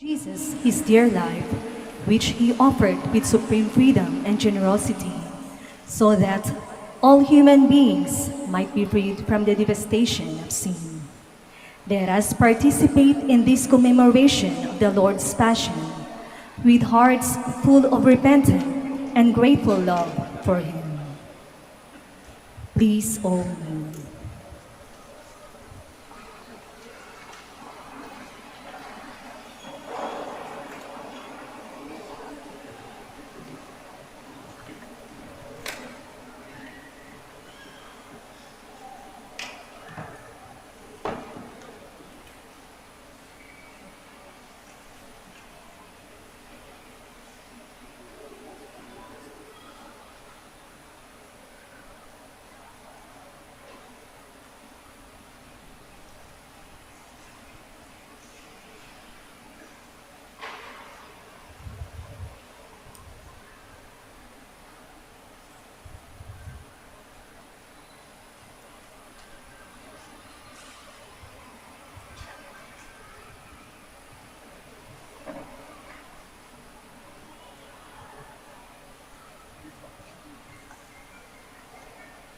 Jesus, his dear life, which he offered with supreme freedom and generosity, so that all human beings might be freed from the devastation of sin. Let us participate in this commemoration of the Lord's Passion with hearts full of repentant and grateful love for him. Please all kneel.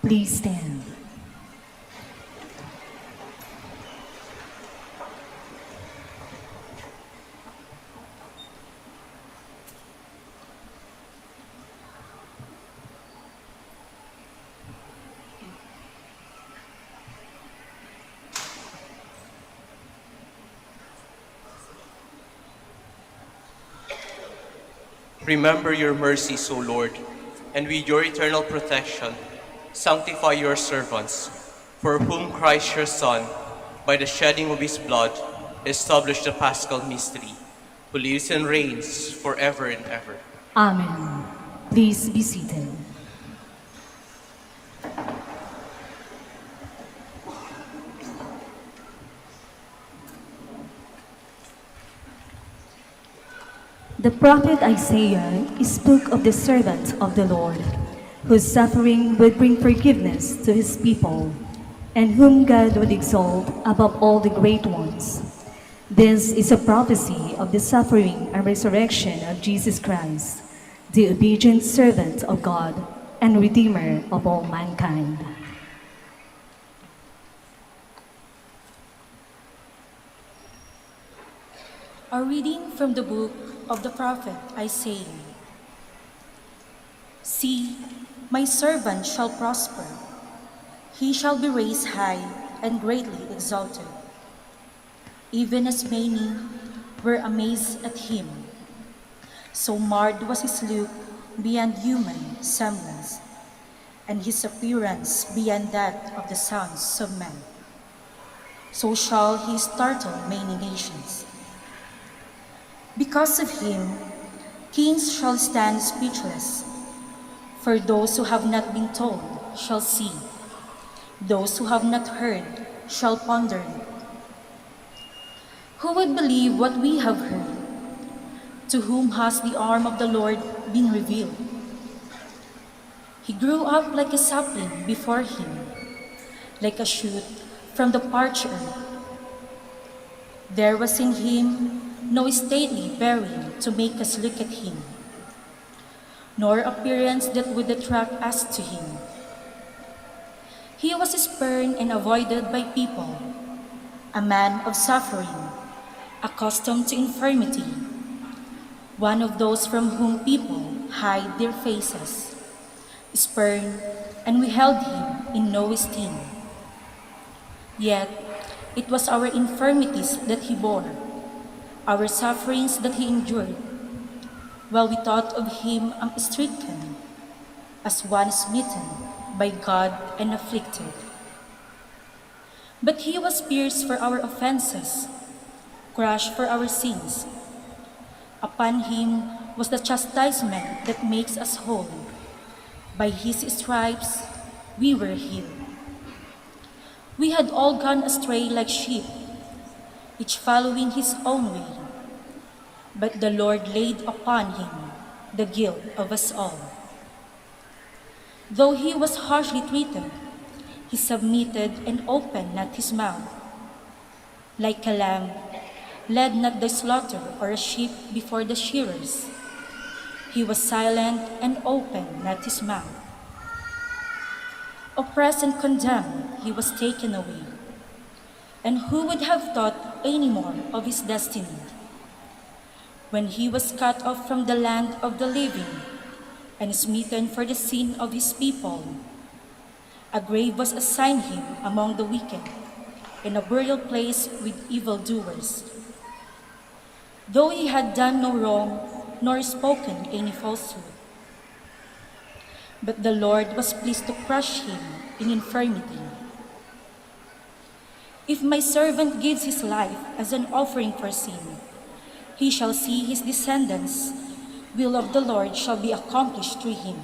Please stand. Remember your mercies, O Lord, and with your eternal protection, sanctify your servants, for whom Christ your Son, by the shedding of his blood, established the Paschal mystery, who lives and reigns forever and ever. Amen. Please be seated. The prophet Isaiah spoke of the servant of the Lord, whose suffering would bring forgiveness to his people, and whom God would exalt above all the great ones. This is a prophecy of the suffering and resurrection of Jesus Christ, the obedient servant of God and Redeemer of all mankind. A reading from the book of the prophet Isaiah. See, my servant shall prosper. He shall be raised high and greatly exalted. Even as many were amazed at him, so marred was his look beyond human semblance, and his appearance beyond that of the sons of men. So shall he startle many nations. Because of him, kings shall stand speechless, for those who have not been told shall see, those who have not heard shall ponder it. Who would believe what we have heard? To whom has the arm of the Lord been revealed? He grew up like a sapling before him, like a shoot from the parched earth. There was in him no stately bearing to make us look at him, nor appearance that would attract us to him. He was spurned and avoided by people, a man of suffering, accustomed to infirmity, one of those from whom people hide their faces, spurned, and we held him in no esteem. Yet it was our infirmities that he bore, our sufferings that he endured, while we thought of him stricken, as one smitten by God and afflicted. But he was pierced for our offenses, crushed for our sins. Upon him was the chastisement that makes us whole. By his stripes we were healed. We had all gone astray like sheep, each following his own way. But the Lord laid upon him the guilt of us all. Though he was harshly treated, he submitted and opened not his mouth. Like a lamb led not the slaughter or a sheep before the shearers. He was silent and opened not his mouth. Oppressed and condemned, he was taken away. And who would have thought any more of his destiny? When he was cut off from the land of the living and smitten for the sin of his people, a grave was assigned him among the wicked, in a burial place with evildoers. Though he had done no wrong, nor spoken any falsehood. But the Lord was pleased to crush him in infirmity. If my servant gives his life as an offering for sin, he shall see his descendants. Will of the Lord shall be accomplished through him.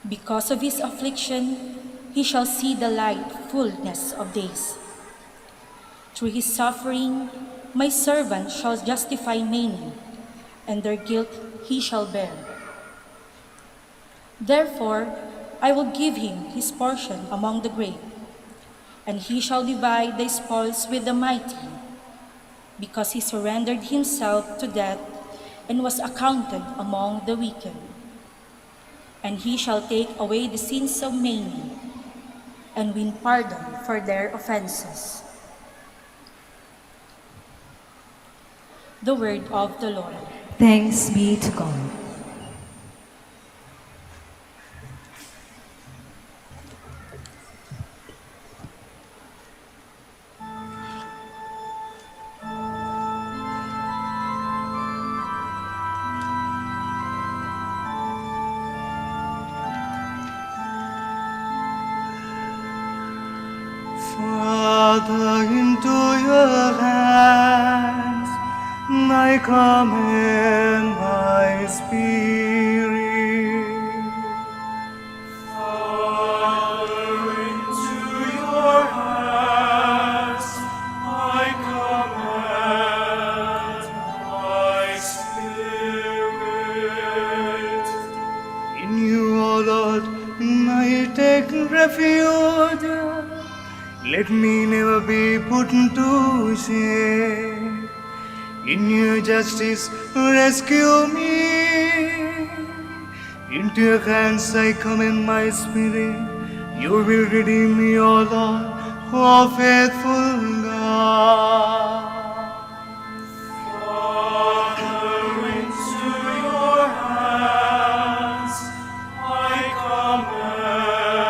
Because of his affliction, he shall see the light fullness of days. Through his suffering, my servant shall justify many, and their guilt he shall bear. Therefore, I will give him his portion among the great, and he shall divide the spoils with the mighty, because he surrendered himself to death and was accounted among the wicked. And he shall take away the sins of many, and win pardon for their offenses. The word of the Lord. Thanks be to God. Father, into your hands I commend my spirit. Father, into your hands I commend my spirit. In you, O Lord, I take refuge. Let me never be put to shame. In your justice, rescue me. Into your hands I commend my spirit. You will redeem me, O Lord, O faithful God. Father, into your hands I commend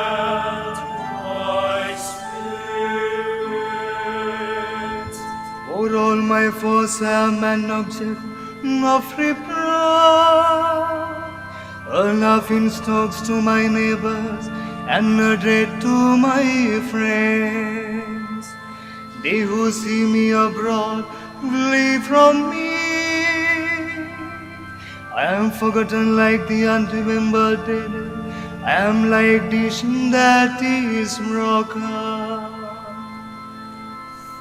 my spirit. For all my foes am an object of reproach, a laughing stocks to my neighbors, and a dread to my friends. They who see me abroad flee from me. I am forgotten like the unremembered dead. I am like dish that is broken.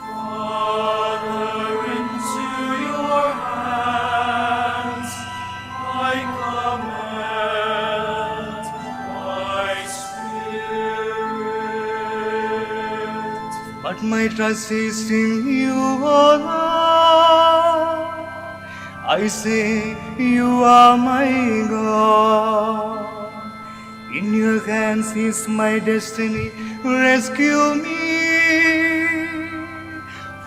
Father, into your hands I commend my spirit. But my trust is in you, O Lord. I say, you are my God. In your hands is my destiny. Rescue me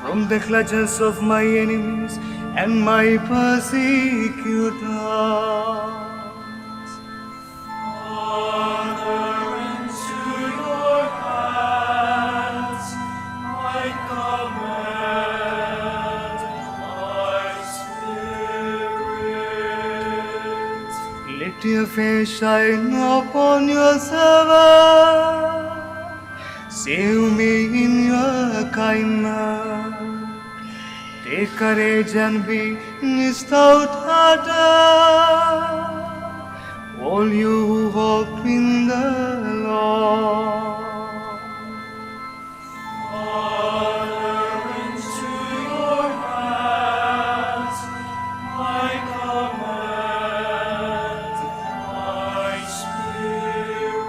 from the clutches of my enemies and my persecutors. Father, into your hands I commend my spirit. Let your face shine upon your servant. Save me in your kindness. Take courage and be stout-hearted, all you who hope in the Lord. Father, into your hands I commend my spirit.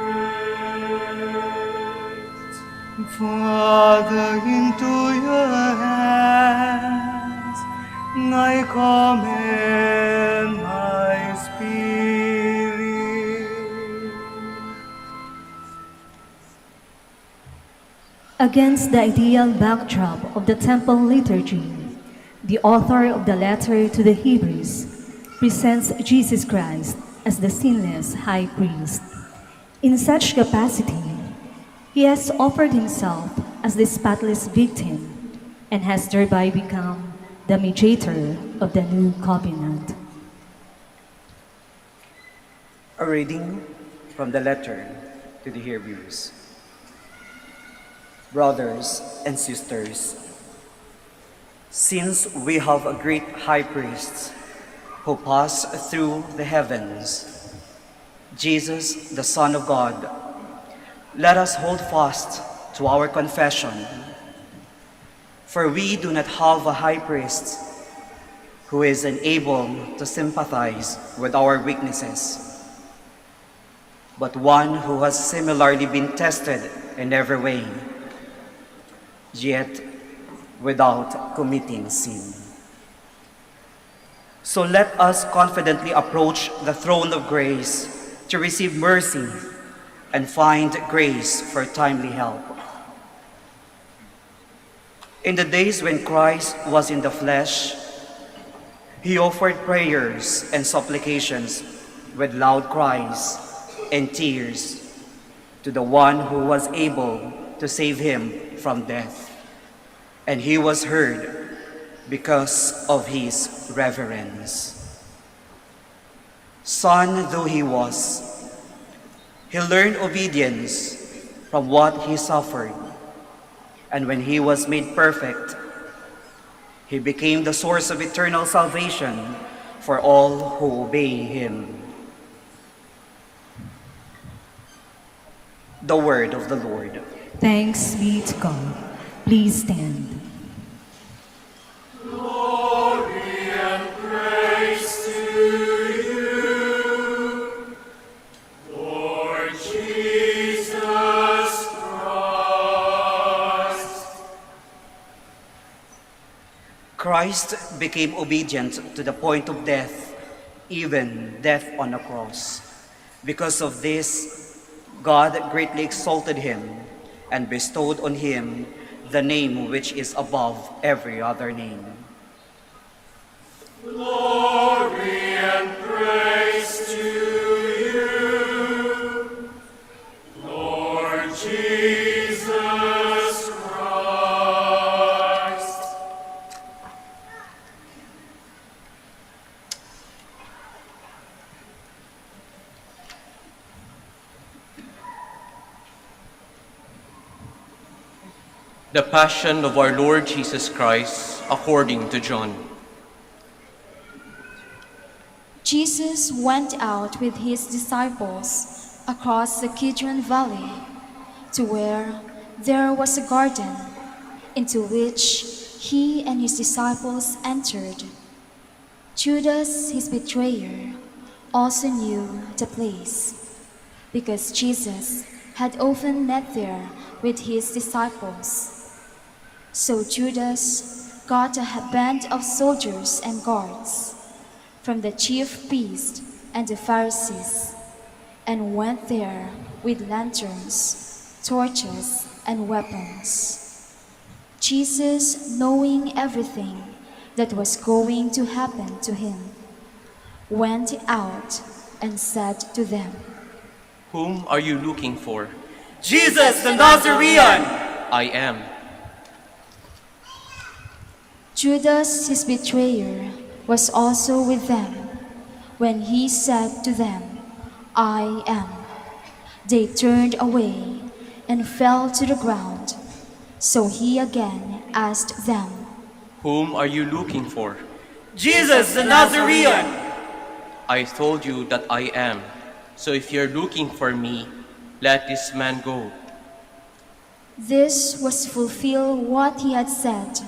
Father, into your hands I commend my spirit. Against the ideal backdrop of the temple liturgy, the author of the letter to the Hebrews presents Jesus Christ as the sinless high priest. In such capacity, he has offered himself as the spotless victim and has thereby become the mediator of the new covenant. A reading from the letter to the Hebrews. Brothers and sisters, since we have a great high priest who passed through the heavens, Jesus, the Son of God, let us hold fast to our confession. For we do not have a high priest who is unable to sympathize with our weaknesses, but one who has similarly been tested in every way, yet without committing sin. So let us confidently approach the throne of grace to receive mercy and find grace for timely help. In the days when Christ was in the flesh, he offered prayers and supplications with loud cries and tears to the one who was able to save him from death. And he was heard because of his reverence. Son though he was, he learned obedience from what he suffered. And when he was made perfect, he became the source of eternal salvation for all who obey him. The word of the Lord. Thanks be to God. Please stand. Glory and praise to you, Lord Jesus Christ. Christ became obedient to the point of death, even death on a cross. Because of this, God greatly exalted him and bestowed on him the name which is above every other name. Glory and praise to you, Lord Jesus Christ. The Passion of our Lord Jesus Christ according to John. Jesus went out with his disciples across the Kidron Valley to where there was a garden, into which he and his disciples entered. Judas, his betrayer, also knew the place, because Jesus had often met there with his disciples. So Judas got a band of soldiers and guards from the chief priests and the Pharisees, and went there with lanterns, torches, and weapons. Jesus, knowing everything that was going to happen to him, went out and said to them, Whom are you looking for? Jesus the Nazarene! I am. Judas, his betrayer, was also with them. When he said to them, I am, they turned away and fell to the ground. So he again asked them, Whom are you looking for? Jesus the Nazarene! I told you that I am. So if you're looking for me, let this man go. This was to fulfill what he had said,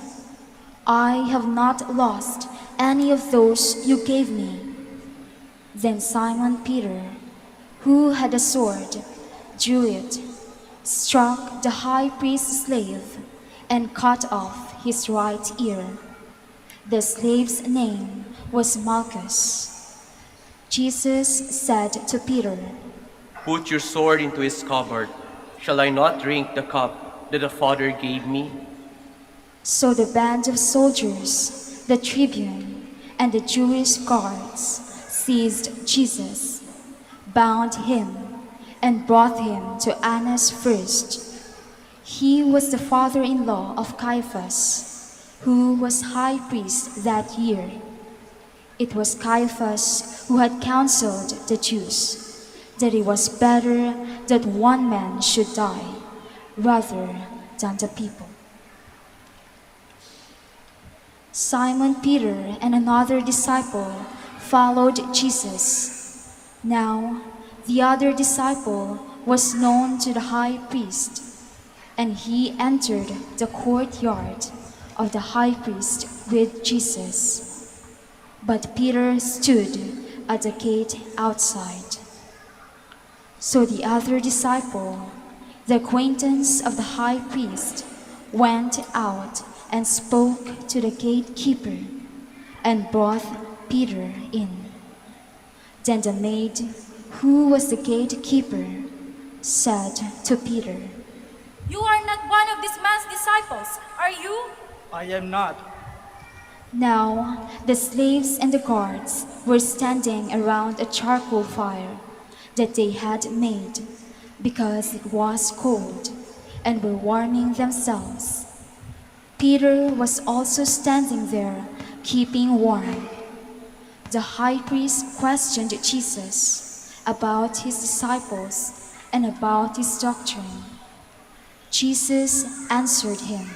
I have not lost any of those you gave me. Then Simon Peter, who had a sword, drew it, struck the high priest's slave, and cut off his right ear. The slave's name was Malchus. Jesus said to Peter, Put your sword into his scabbard. Shall I not drink the cup that the Father gave me? So the band of soldiers, the tribune, and the Jewish guards seized Jesus, bound him, and brought him to Annas first. He was the father-in-law of Caiaphas, who was high priest that year. It was Caiaphas who had counseled the Jews that it was better that one man should die rather than the people. Simon Peter and another disciple followed Jesus. Now, the other disciple was known to the high priest, and he entered the courtyard of the high priest with Jesus. But Peter stood at the gate outside. So the other disciple, the acquaintance of the high priest, went out and spoke to the gatekeeper and brought Peter in. Then the maid, who was the gatekeeper, said to Peter, You are not one of this man's disciples, are you? I am not. Now the slaves and the guards were standing around a charcoal fire that they had made because it was cold, and were warming themselves. Peter was also standing there, keeping warm. The high priest questioned Jesus about his disciples and about his doctrine. Jesus answered him,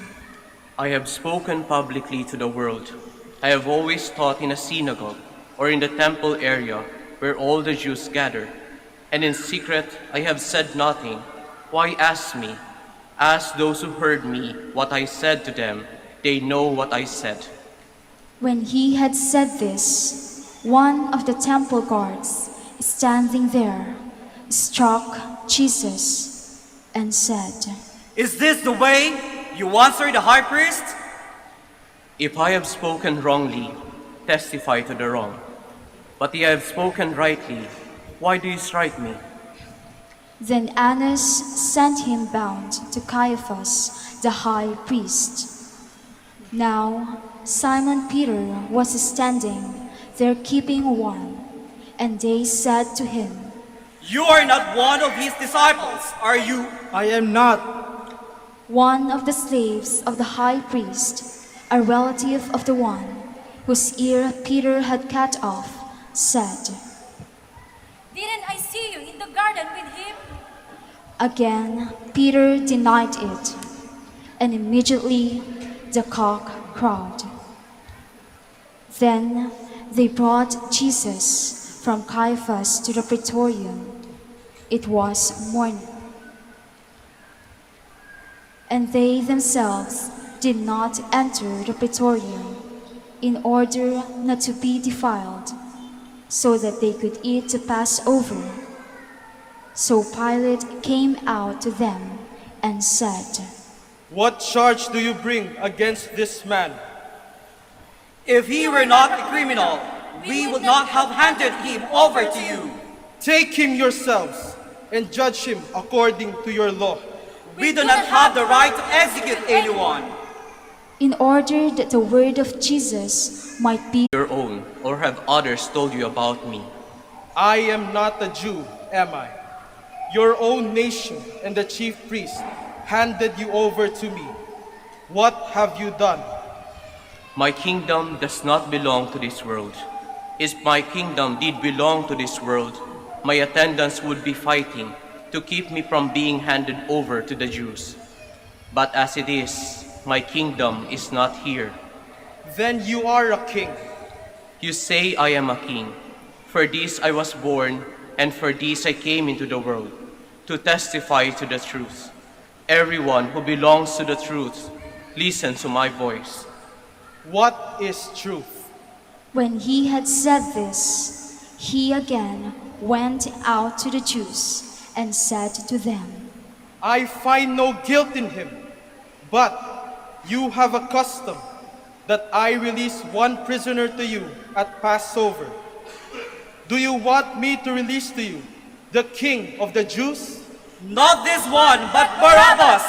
I have spoken publicly to the world. I have always taught in a synagogue or in the temple area where all the Jews gather. And in secret I have said nothing. Why ask me? Ask those who heard me what I said to them. They know what I said. When he had said this, one of the temple guards, standing there, struck Jesus and said, Is this the way you answer the high priest? If I have spoken wrongly, testify to the wrong. But if I have spoken rightly, why do you strike me? Then Annas sent him bound to Caiaphas, the high priest. Now Simon Peter was standing there keeping warm, and they said to him, You are not one of his disciples, are you? I am not. One of the slaves of the high priest, a relative of the one whose ear Peter had cut off, said, Didn't I see you in the garden with him? Again Peter denied it, and immediately the cock crowed. Then they brought Jesus from Caiaphas to the praetorium. It was morning. And they themselves did not enter the praetorium in order not to be defiled, so that they could eat the Passover. So Pilate came out to them and said, What charge do you bring against this man? If he were not a criminal, we would not have handed him over to you. Take him yourselves and judge him according to your law. We do not have the right to execute anyone. in order that the word of Jesus might be Your own, or have others told you about me? I am not a Jew, am I? Your own nation and the chief priest handed you over to me. What have you done? My kingdom does not belong to this world. If my kingdom did belong to this world, my attendants would be fighting to keep me from being handed over to the Jews. But as it is, my kingdom is not here. Then you are a king. You say I am a king. For this I was born, and for this I came into the world, to testify to the truth. Everyone who belongs to the truth, listen to my voice. What is truth? When he had said this, he again went out to the Jews and said to them, I find no guilt in him, but you have a custom that I release one prisoner to you at Passover. Do you want me to release to you the King of the Jews? Not this one, but Barabbas!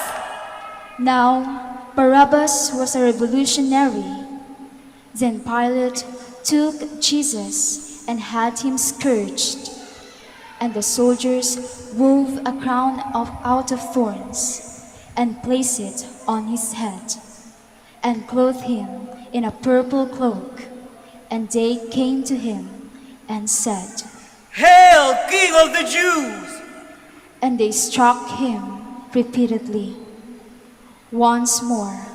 Now, Barabbas was a revolutionary. Then Pilate took Jesus and had him scourged. And the soldiers wove a crown out of thorns and placed it on his head, and clothed him in a purple cloak. And they came to him and said, Hail, King of the Jews! And they struck him repeatedly. Once more,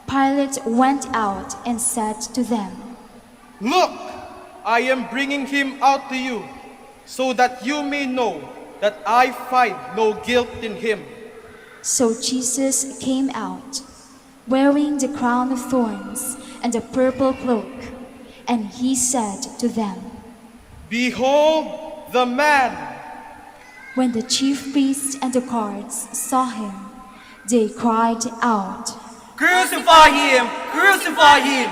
Pilate went out and said to them, Look, I am bringing him out to you, so that you may know that I find no guilt in him. So Jesus came out, wearing the crown of thorns and the purple cloak, and he said to them, Behold the man! When the chief priests and the guards saw him, they cried out, Crucify him! Crucify him!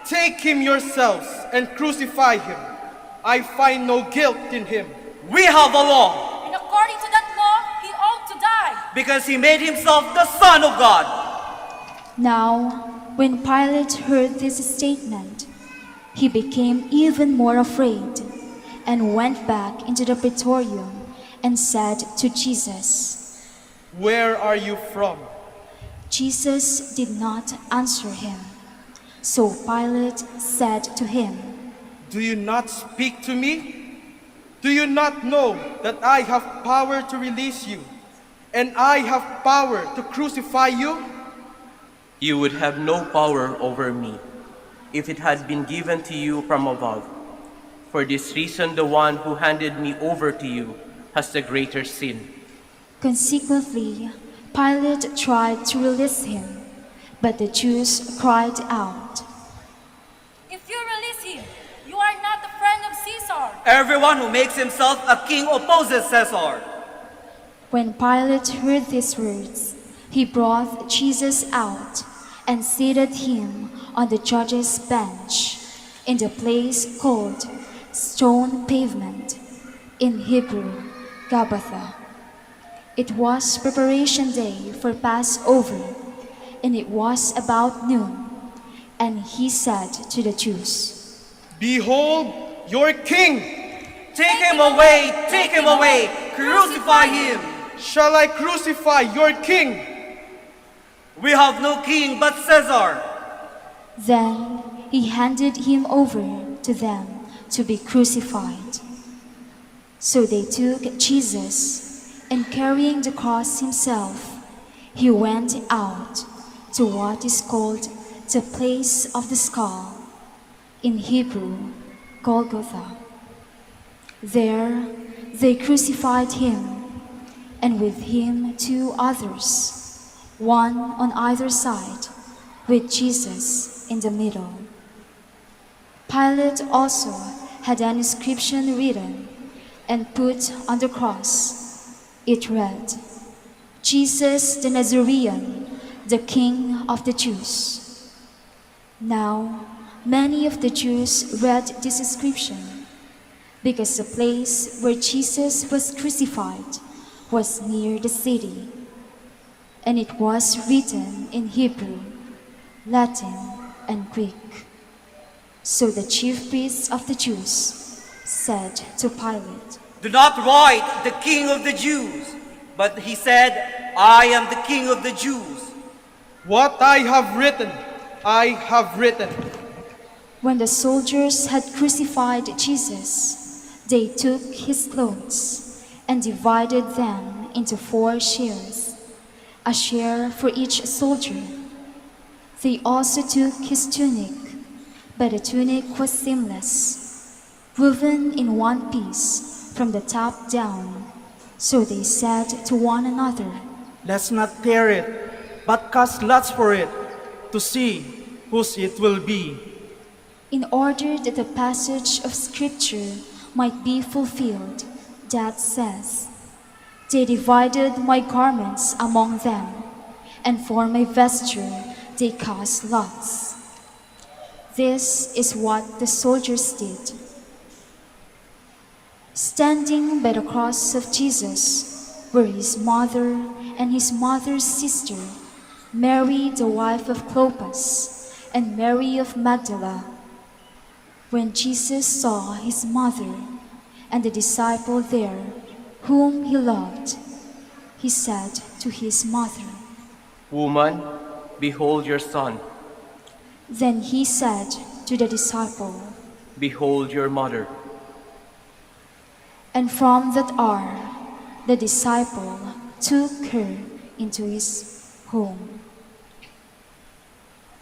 Take him yourselves and crucify him. I find no guilt in him. We have a law, And according to that law, he ought to die. because he made himself the Son of God. Now, when Pilate heard this statement, he became even more afraid and went back into the praetorium and said to Jesus, Where are you from? Jesus did not answer him. So Pilate said to him, Do you not speak to me? Do you not know that I have power to release you, and I have power to crucify you? You would have no power over me if it had been given to you from above. For this reason, the one who handed me over to you has the greater sin. Consequently, Pilate tried to release him, but the Jews cried out, If you release him, you are not a friend of Caesar. Everyone who makes himself a king opposes Caesar. When Pilate heard these words, he brought Jesus out and seated him on the judge's bench in the place called Stone Pavement, in Hebrew, Gabbatha. It was preparation day for Passover, and it was about noon. And he said to the Jews, Behold your king! Take him away! Take him away! Crucify him! Shall I crucify your king? We have no king but Caesar. Then he handed him over to them to be crucified. So they took Jesus, and carrying the cross himself, he went out to what is called the place of the skull, in Hebrew, Golgotha. There they crucified him, and with him 2 others, one on either side, with Jesus in the middle. Pilate also had an inscription written and put on the cross. It read, Jesus the Nazarene, the King of the Jews. Now, many of the Jews read this inscription, because the place where Jesus was crucified was near the city, and it was written in Hebrew, Latin, and Greek. So the chief priests of the Jews said to Pilate, Do not write the King of the Jews, but he said, I am the King of the Jews. What I have written, I have written. When the soldiers had crucified Jesus, they took his clothes and divided them into 4 shares, a share for each soldier. They also took his tunic, but the tunic was seamless, woven in one piece from the top down. So they said to one another, Let's not tear it, but cast lots for it, to see whose it will be. in order that the passage of Scripture might be fulfilled, that says, They divided my garments among them, and for my vesture they cast lots. This is what the soldiers did. Standing by the cross of Jesus were his mother and his mother's sister, Mary, the wife of Clopas, and Mary of Magdala. When Jesus saw his mother and the disciple there, whom he loved, he said to his mother, Woman, behold your son. Then he said to the disciple, Behold your mother. And from that hour, the disciple took her into his home.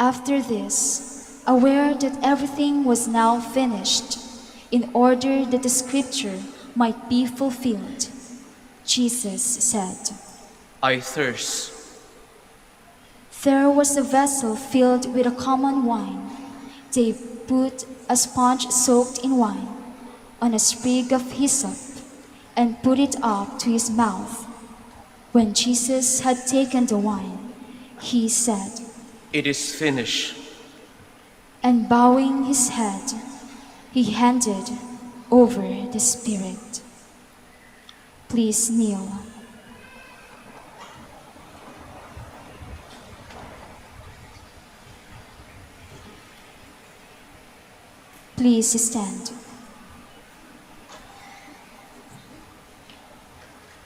After this, aware that everything was now finished, in order that the scripture might be fulfilled, Jesus said, I thirst. There was a vessel filled with a common wine. They put a sponge soaked in wine on a sprig of hyssop and put it up to his mouth. When Jesus had taken the wine, he said, It is finished. And bowing his head, he handed over the Spirit. Please kneel. Please stand.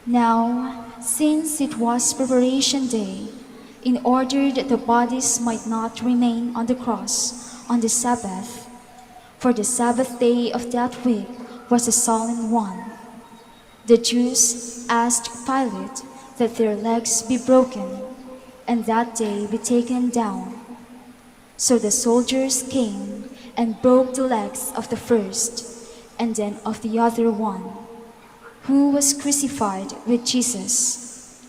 Now, since it was Preparation Day, in order that the bodies might not remain on the cross on the Sabbath, for the Sabbath day of that week was a solemn one, the Jews asked Pilate that their legs be broken and that day be taken down. So the soldiers came and broke the legs of the first and then of the other one, who was crucified with Jesus.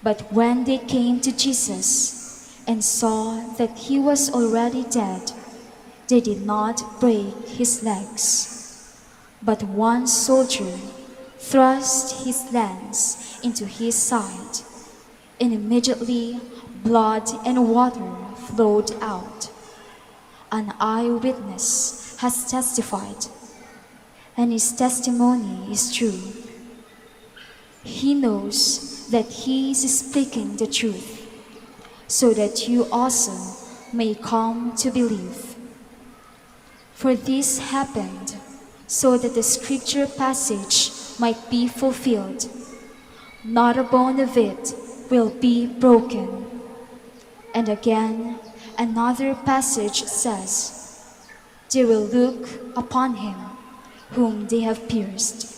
But when they came to Jesus and saw that he was already dead, they did not break his legs. But one soldier thrust his lance into his side, and immediately blood and water flowed out. An eyewitness has testified, and his testimony is true. He knows that he is speaking the truth, so that you also may come to believe. For this happened so that the scripture passage might be fulfilled. Not a bone of it will be broken. And again, another passage says, they will look upon him whom they have pierced.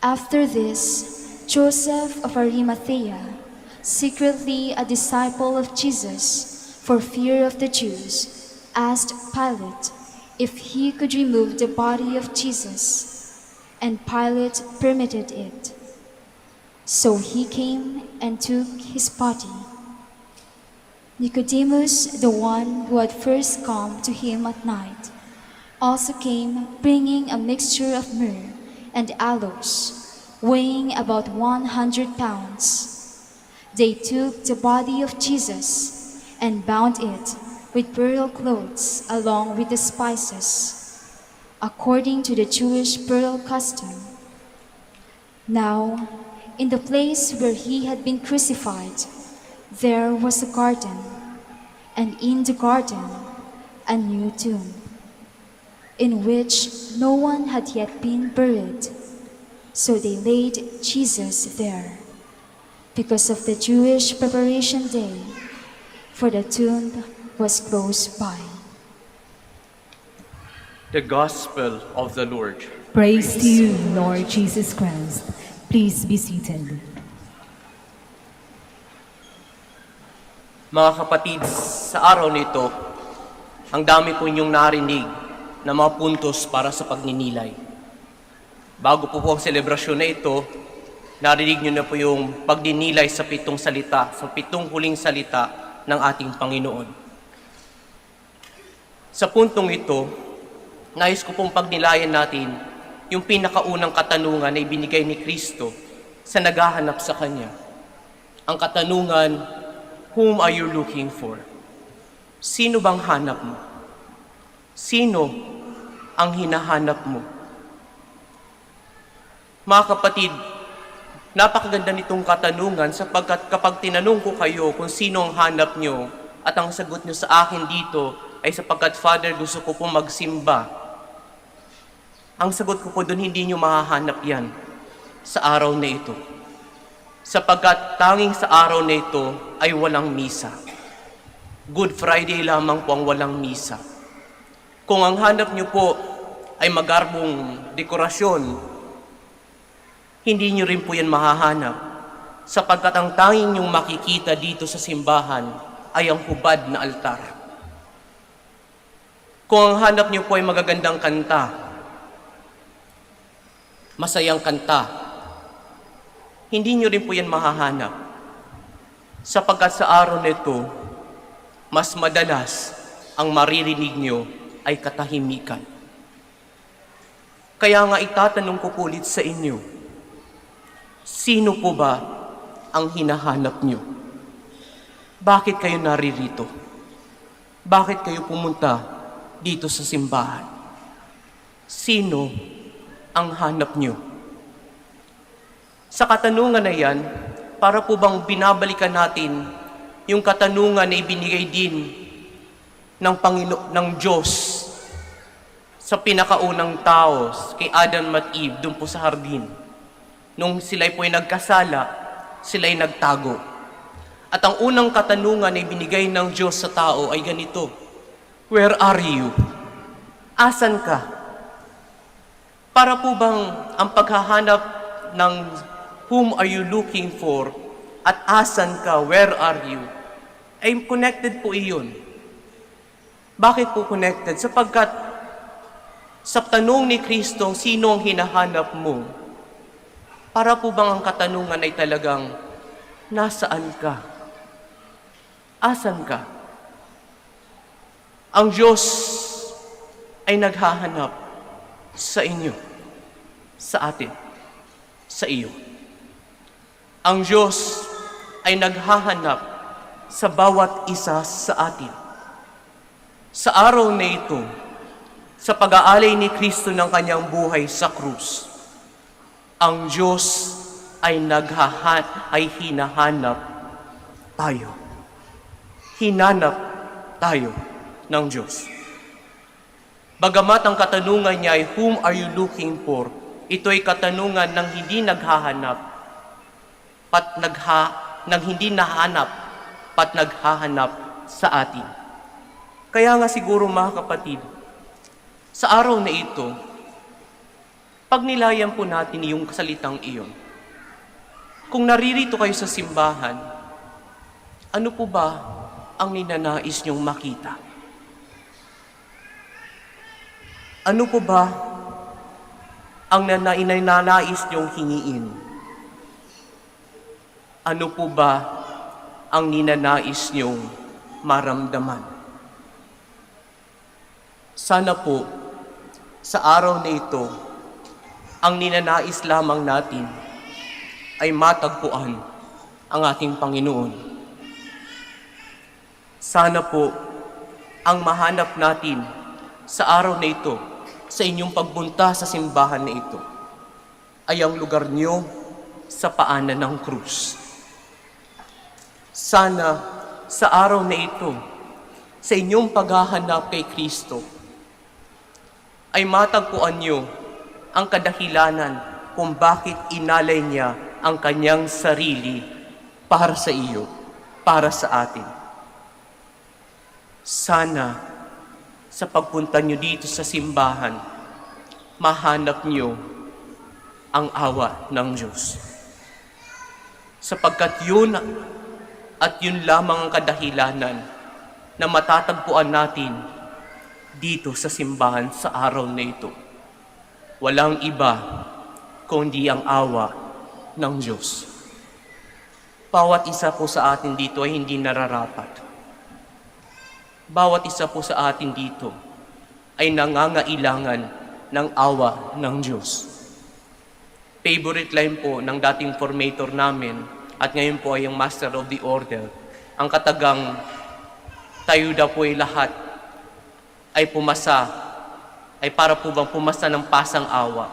After this, Joseph of Arimathea, secretly a disciple of Jesus, for fear of the Jews, asked Pilate if he could remove the body of Jesus, and Pilate permitted it. So he came and took his body. Nicodemus, the one who had first come to him at night, also came bringing a mixture of myrrh and aloes, weighing about 100 pounds. They took the body of Jesus and bound it with burial clothes along with the spices, according to the Jewish burial custom. Now, in the place where he had been crucified, there was a garden, and in the garden a new tomb, in which no one had yet been buried. So they laid Jesus there, because of the Jewish Preparation Day, for the tomb was close by. The Gospel of the Lord. Praise to you, Lord Jesus Christ. Please be seated. Mga kapatid, sa araw nito, ang dami po inyong narinig na mga puntos para sa pagninilay. Bago po ang selebrasyon na ito, narinig niyo na po yung pagninilay sa 7 salita, sa 7 huling salita ng ating Panginoon. Sa puntong ito, nais ko pong pagnilayan natin yung pinakaunang katanungan na ibinigay ni Kristo sa naghahanap sa Kanya. Ang katanungan, whom are you looking for? Sino bang hanap mo? Sino ang hinahanap mo? Mga kapatid, napakaganda nitong katanungan sapagkat kapag tinanong ko kayo kung sino ang hanap nyo at ang sagot nyo sa akin dito ay sapagkat, Father, gusto ko po magsimba. Ang sagot ko po doon, hindi nyo mahahanap yan sa araw na ito. Sapagkat tanging sa araw na ito ay walang misa. Good Friday lamang po ang walang misa. Kung ang hanap nyo po ay magarbong dekorasyon, hindi nyo rin po yan mahahanap. Sapagkat ang tanging nyong makikita dito sa simbahan ay ang hubad na altar. Kung ang hanap nyo po ay magagandang kanta, masayang kanta, hindi nyo rin po yan mahahanap. Sapagkat sa araw nito, mas madalas ang maririnig nyo ay katahimikan. Kaya nga itatanong ko ulit sa inyo, sino po ba ang hinahanap nyo? Bakit kayo naririto? Bakit kayo pumunta dito sa simbahan? Sino ang hanap nyo? Sa katanungan na yan, para po bang binabalikan natin yung katanungan na ibinigay din ng Diyos sa pinakaunang tao, kay Adam at Eve, doon po sa hardin. Nung sila po ay nagkasala, sila ay nagtago. At ang unang katanungan na ibinigay ng Diyos sa tao ay ganito, where are you? Asan ka? Para po bang ang paghahanap ng whom are you looking for at asan ka, where are you, ay connected po iyon. Bakit po connected? Sapagkat sa tanong ni Kristo, sino ang hinahanap mo? Para po bang ang katanungan ay talagang, nasaan ka? Asan ka? Ang Diyos ay naghahanap sa inyo, sa atin, sa iyo. Ang Diyos ay naghahanap sa bawat isa sa atin. Sa araw na ito, sa pag-aalay ni Kristo ng kanyang buhay sa krus, ang Diyos ay hinahanap tayo. Hinanap tayo ng Diyos. Bagamat ang katanungan niya ay, whom are you looking for? Ito ay katanungan ng hindi naghahanap, hindi nahanap, pat naghahanap sa atin. Kaya nga siguro mga kapatid, sa araw na ito, pag nilayan po natin yung salitang iyon, kung naririto kayo sa simbahan, ano po ba ang ninanais niyong makita? Ano po ba ang ninanais niyong hingiin? Ano po ba ang ninanais niyong maramdaman? Sana po, sa araw na ito, ang ninanais lamang natin ay matagpuan ang ating Panginoon. Sana po, ang mahanap natin sa araw na ito, sa inyong pagbunta sa simbahan na ito, ay ang lugar niyo sa paanan ng krus. Sana sa araw na ito, sa inyong paghahanap kay Kristo, ay matagpuan niyo ang kadahilanan kung bakit inalay niya ang kanyang sarili para sa iyo, para sa atin. Sana sa pagpunta niyo dito sa simbahan, mahanap niyo ang awa ng Diyos. Sapagkat yun at yun lamang ang kadahilanan na matatagpuan natin dito sa simbahan sa araw na ito. Walang iba kundi ang awa ng Diyos. Bawat isa po sa atin dito ay hindi nararapat. Bawat isa po sa atin dito ay nangangailangan ng awa ng Diyos. Favorite line po ng dating formator namin at ngayon po ay yung Master of the Order, ang katagang, tayo daw po ay lahat ay pumasa, ay para po bang pumasa ng pasang awa.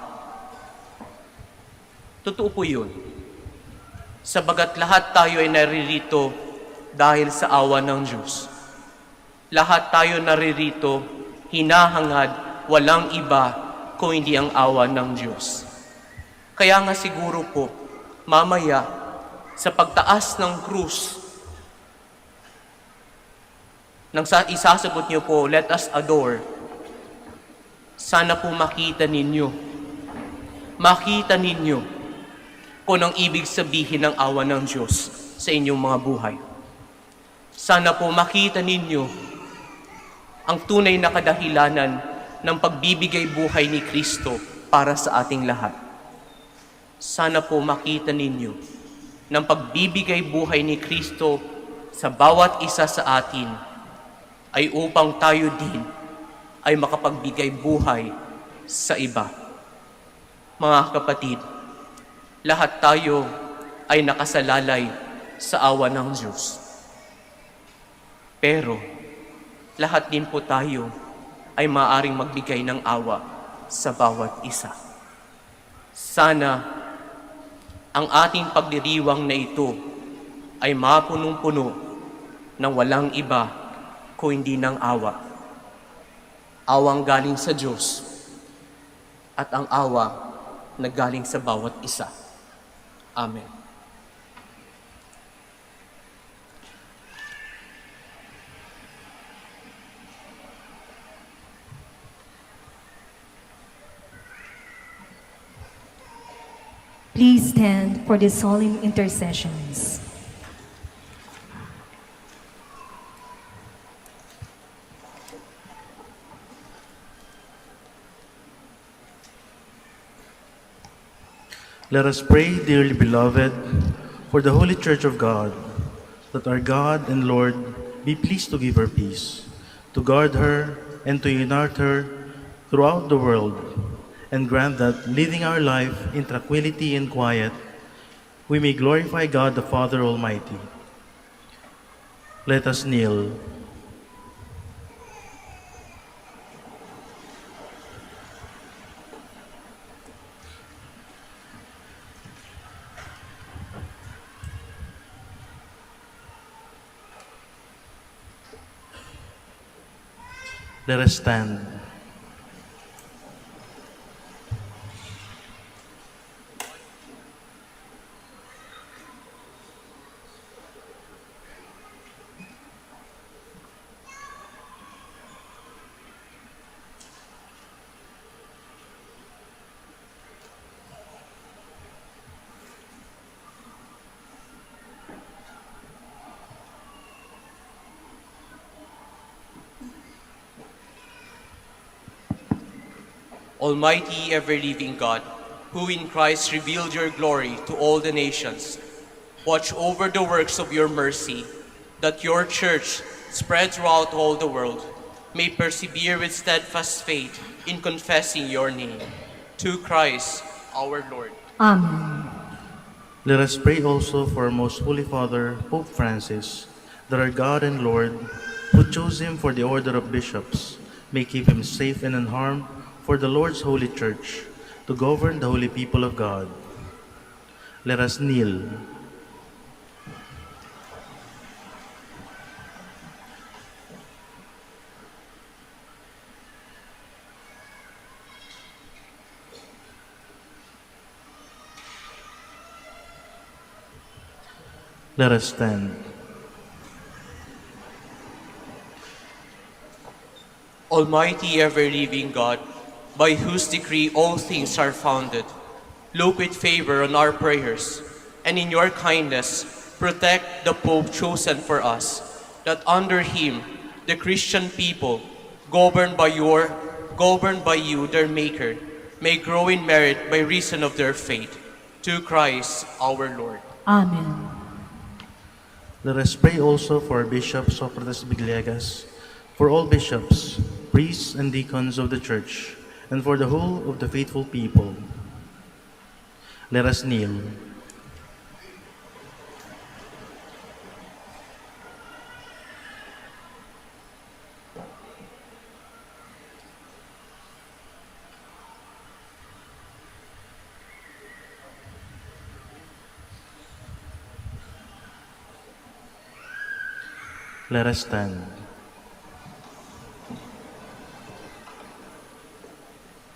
Totoo po yun. Sabagat lahat tayo ay naririto dahil sa awa ng Diyos. Lahat tayo naririto, hinahangad, walang iba kung hindi ang awa ng Diyos. Kaya nga siguro po, mamaya, sa pagtaas ng krus, nang isasagot niyo po, let us adore, sana po makita ninyo kung ang ibig sabihin ng awa ng Diyos sa inyong mga buhay. Sana po makita ninyo ang tunay na kadahilanan ng pagbibigay buhay ni Kristo para sa ating lahat. Sana po makita ninyo ng pagbibigay buhay ni Kristo sa bawat isa sa atin ay upang tayo din ay makapagbigay buhay sa iba. Mga kapatid, lahat tayo ay nakasalalay sa awa ng Diyos. Pero, lahat din po tayo ay maaaring magbigay ng awa sa bawat isa. Sana, ang ating pagdiriwang na ito ay mapunong-puno ng walang iba kung hindi ng awa. Awang galing sa Diyos at ang awa na galing sa bawat isa. Amen. Please stand for the solemn intercessions. Let us pray, dearly beloved, for the Holy Church of God, that our God and Lord be pleased to give her peace, to guard her and to unite her throughout the world, and grant that, living our life in tranquility and quiet, we may glorify God the Father Almighty. Let us kneel. Let us stand. Almighty, ever-living God, who in Christ revealed your glory to all the nations, watch over the works of your mercy, that your church, spread throughout all the world, may persevere with steadfast faith in confessing your name. To Christ, our Lord. Amen. Let us pray also for our most Holy Father, Pope Francis, that our God and Lord, who chose him for the order of bishops, may keep him safe and unharmed for the Lord's holy church, to govern the holy people of God. Let us kneel. Let us stand. Almighty, ever-living God, by whose decree all things are founded, look with favor on our prayers, and in your kindness protect the Pope chosen for us, that under him the Christian people, governed by you, their Maker, may grow in merit by reason of their faith. To Christ our Lord. Amen. Let us pray also for our bishops, Socrates Bigliegas, for all bishops, priests, and deacons of the Church, and for the whole of the faithful people. Let us kneel. Let us stand.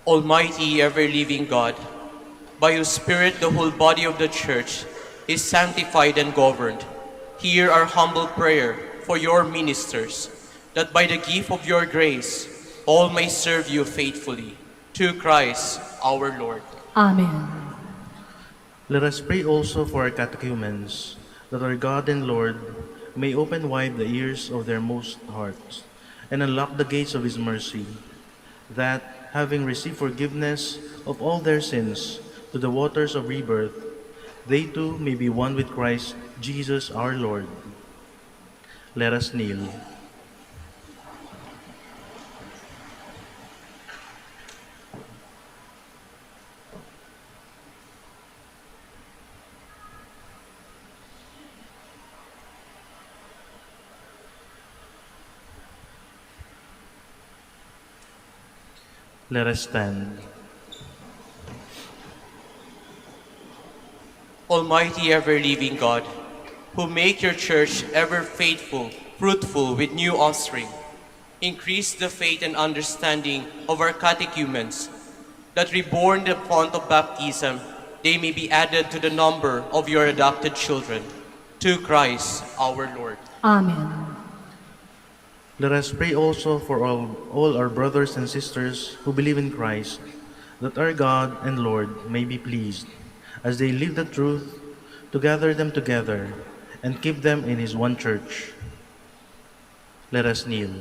Almighty, ever-living God, by whose Spirit the whole body of the Church is sanctified and governed, hear our humble prayer for your ministers, that by the gift of your grace all may serve you faithfully. To Christ our Lord. Amen. Let us pray also for our catechumens, that our God and Lord may open wide the ears of their most hearts, and unlock the gates of his mercy, that, having received forgiveness of all their sins to the waters of rebirth, they too may be one with Christ Jesus our Lord. Let us kneel. Let us stand. Almighty, ever-living God, who make your church ever faithful, fruitful with new offspring, increase the faith and understanding of our catechumens, that reborn the font of baptism, they may be added to the number of your adopted children. To Christ our Lord. Amen. Let us pray also for all our brothers and sisters who believe in Christ, that our God and Lord may be pleased, as they live the truth, to gather them together and keep them in his one church. Let us kneel.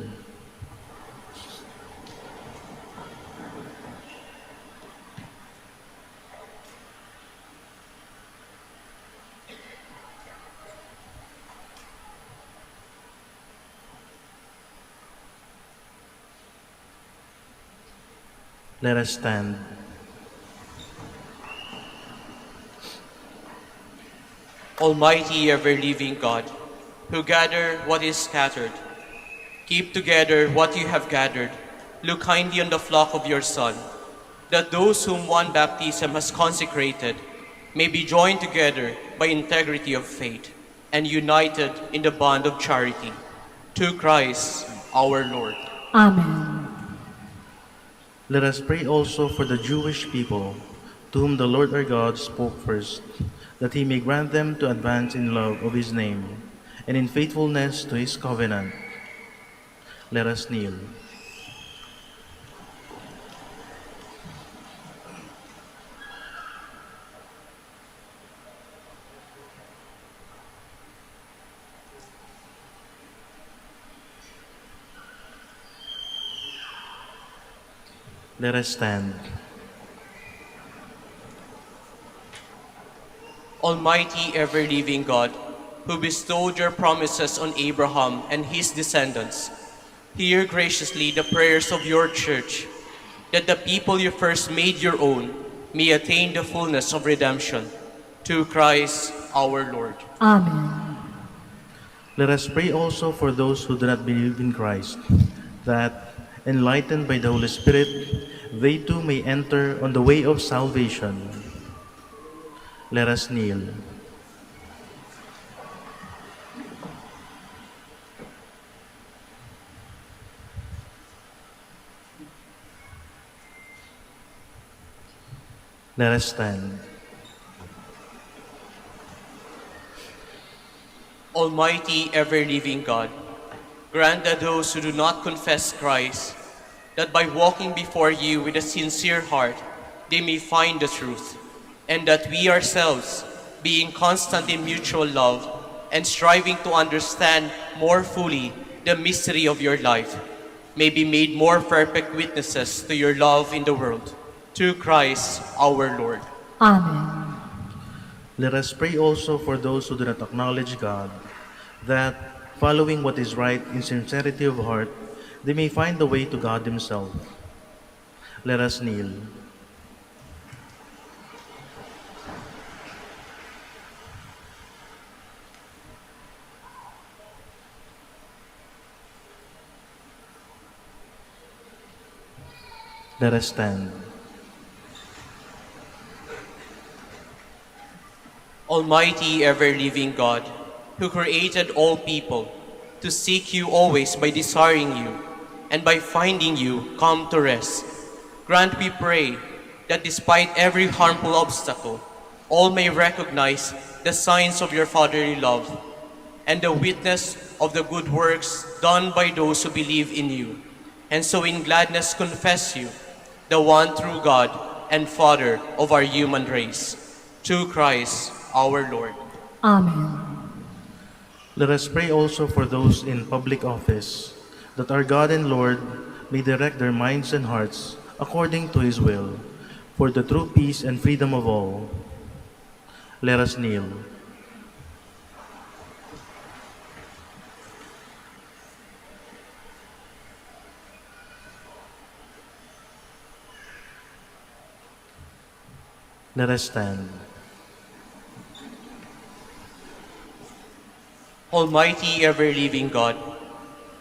Let us stand. Almighty, ever-living God, who gather what is scattered, keep together what you have gathered, look kindly on the flock of your Son, that those whom one baptism has consecrated may be joined together by integrity of faith and united in the bond of charity. To Christ our Lord. Amen. Let us pray also for the Jewish people, to whom the Lord our God spoke first, that he may grant them to advance in love of his name and in faithfulness to his covenant. Let us kneel. Let us stand. Almighty, ever-living God, who bestowed your promises on Abraham and his descendants, hear graciously the prayers of your church, that the people you first made your own may attain the fullness of redemption. To Christ our Lord. Amen. Let us pray also for those who do not believe in Christ, that, enlightened by the Holy Spirit, they too may enter on the way of salvation. Let us kneel. Let us stand. Almighty, ever-living God, grant that those who do not confess Christ, that by walking before you with a sincere heart, they may find the truth, and that we ourselves, being constant in mutual love and striving to understand more fully the mystery of your life, may be made more perfect witnesses to your love in the world. To Christ our Lord. Amen. Let us pray also for those who do not acknowledge God, that, following what is right in sincerity of heart, they may find the way to God himself. Let us kneel. Let us stand. Almighty, ever-living God, who created all people, to seek you always by desiring you, and by finding you come to rest. Grant, we pray, that despite every harmful obstacle, all may recognize the signs of your fatherly love and the witness of the good works done by those who believe in you, and so in gladness confess you, the one true God and Father of our human race. Through Christ our Lord. Amen. Let us pray also for those in public office, that our God and Lord may direct their minds and hearts according to his will, for the true peace and freedom of all. Let us kneel. Let us stand. Almighty ever-living God,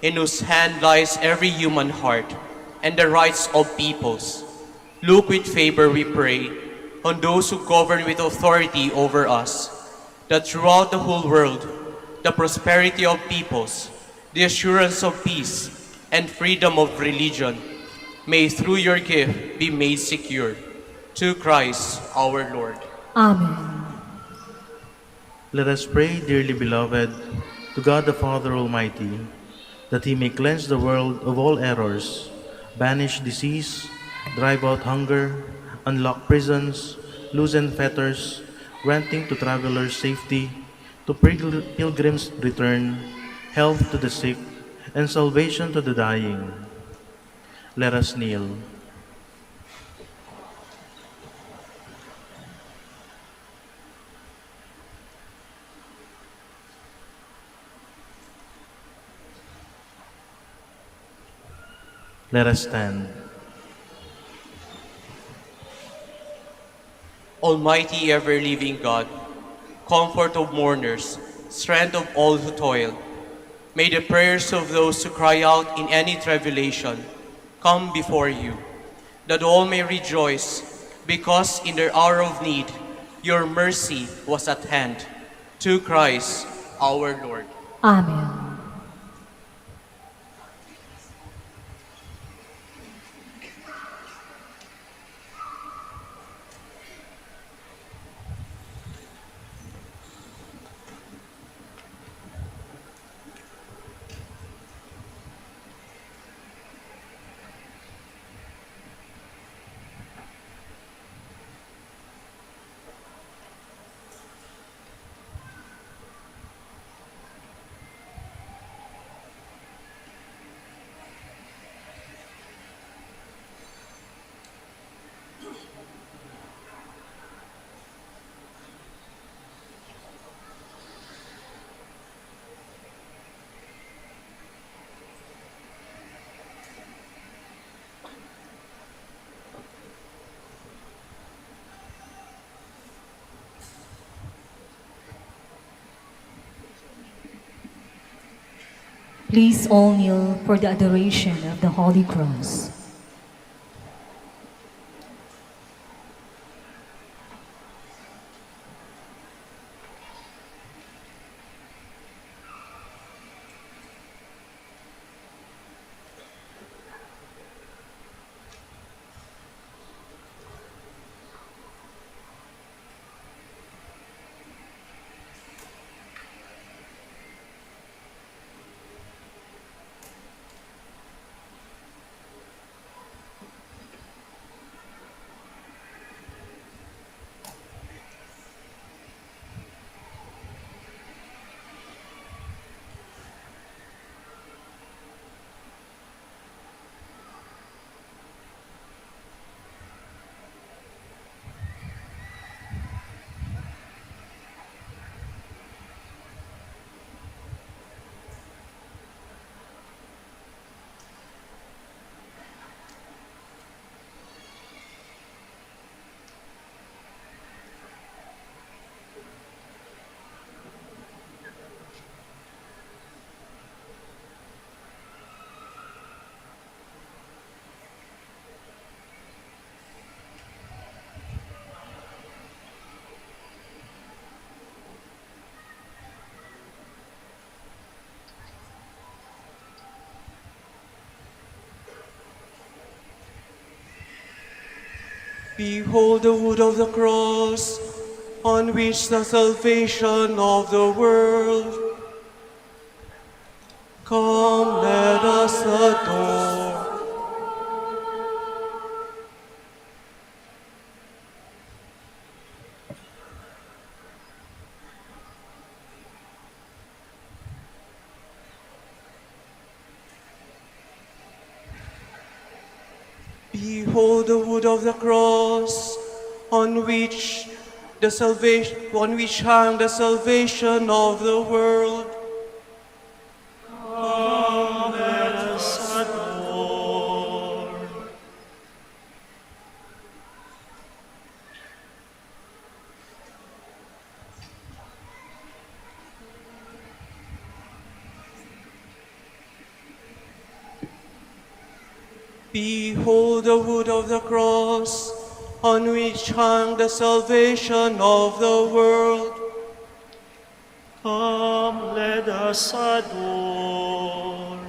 in whose hand lies every human heart and the rights of peoples, look with favor, we pray, on those who govern with authority over us, that throughout the whole world, the prosperity of peoples, the assurance of peace, and freedom of religion may through your gift be made secure. To Christ our Lord. Amen. Let us pray, dearly beloved, to God the Father Almighty, that he may cleanse the world of all errors, banish disease, drive out hunger, unlock prisons, loosen fetters, granting to travelers safety, to pilgrims return, health to the sick, and salvation to the dying. Let us kneel. Let us stand. Almighty ever-living God, comfort of mourners, strength of all who toil, may the prayers of those who cry out in any tribulation come before you, that all may rejoice, because in their hour of need your mercy was at hand. To Christ our Lord. Amen. Please all kneel for the adoration of the Holy Cross. Behold the wood of the cross, on which the salvation of the world. Come, let us adore. Behold the wood of the cross, on which on which hang the salvation of the world. Come, let us adore. Behold the wood of the cross, on which hang the salvation of the world. Come, let us adore.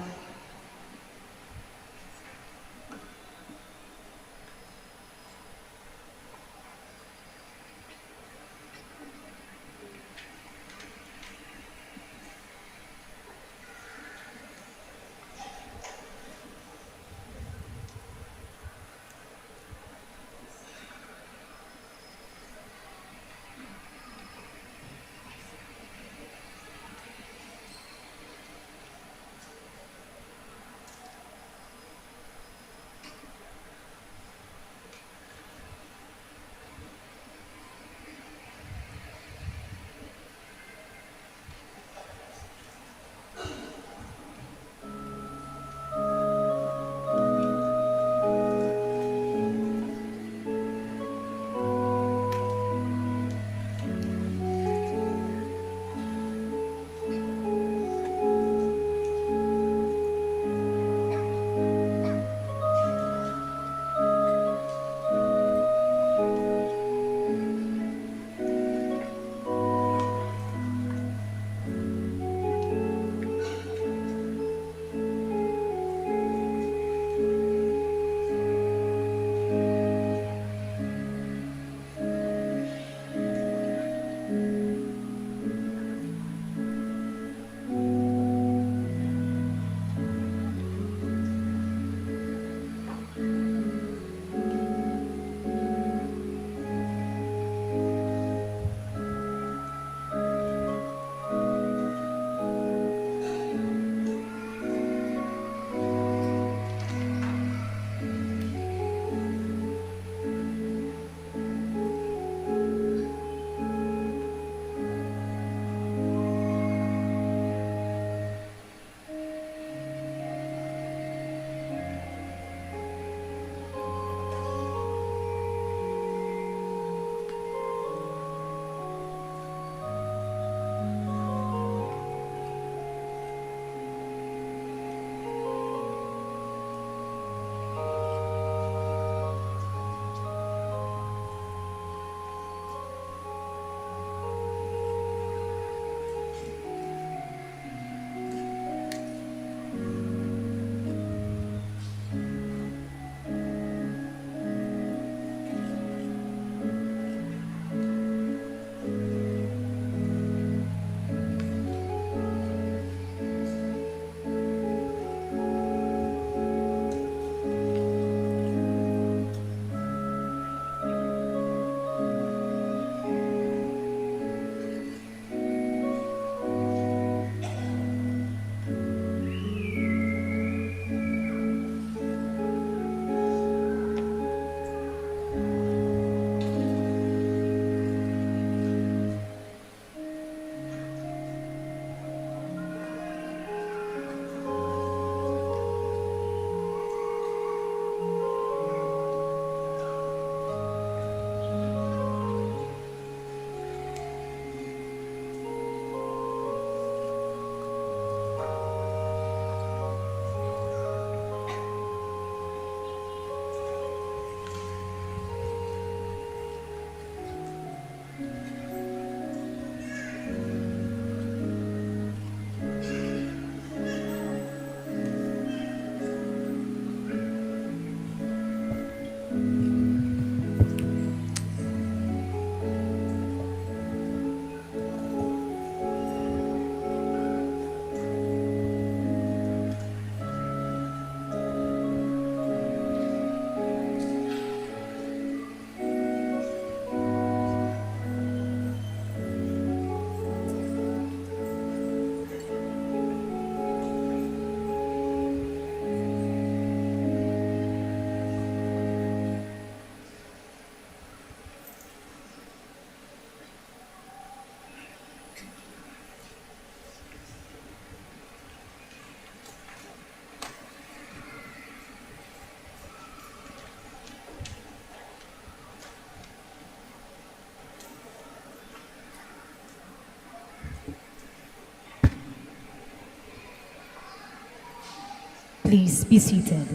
Please be seated.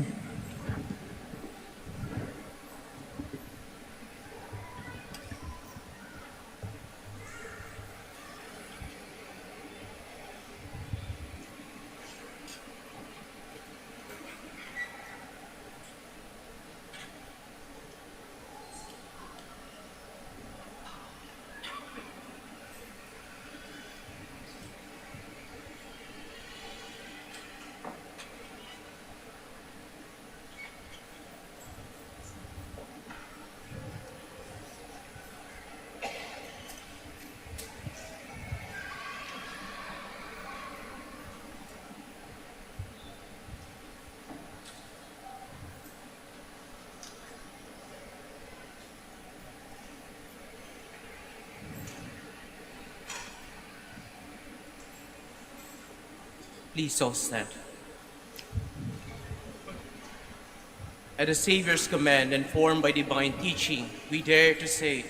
Please all stand. At the Savior's command and formed by divine teaching, we dare to say,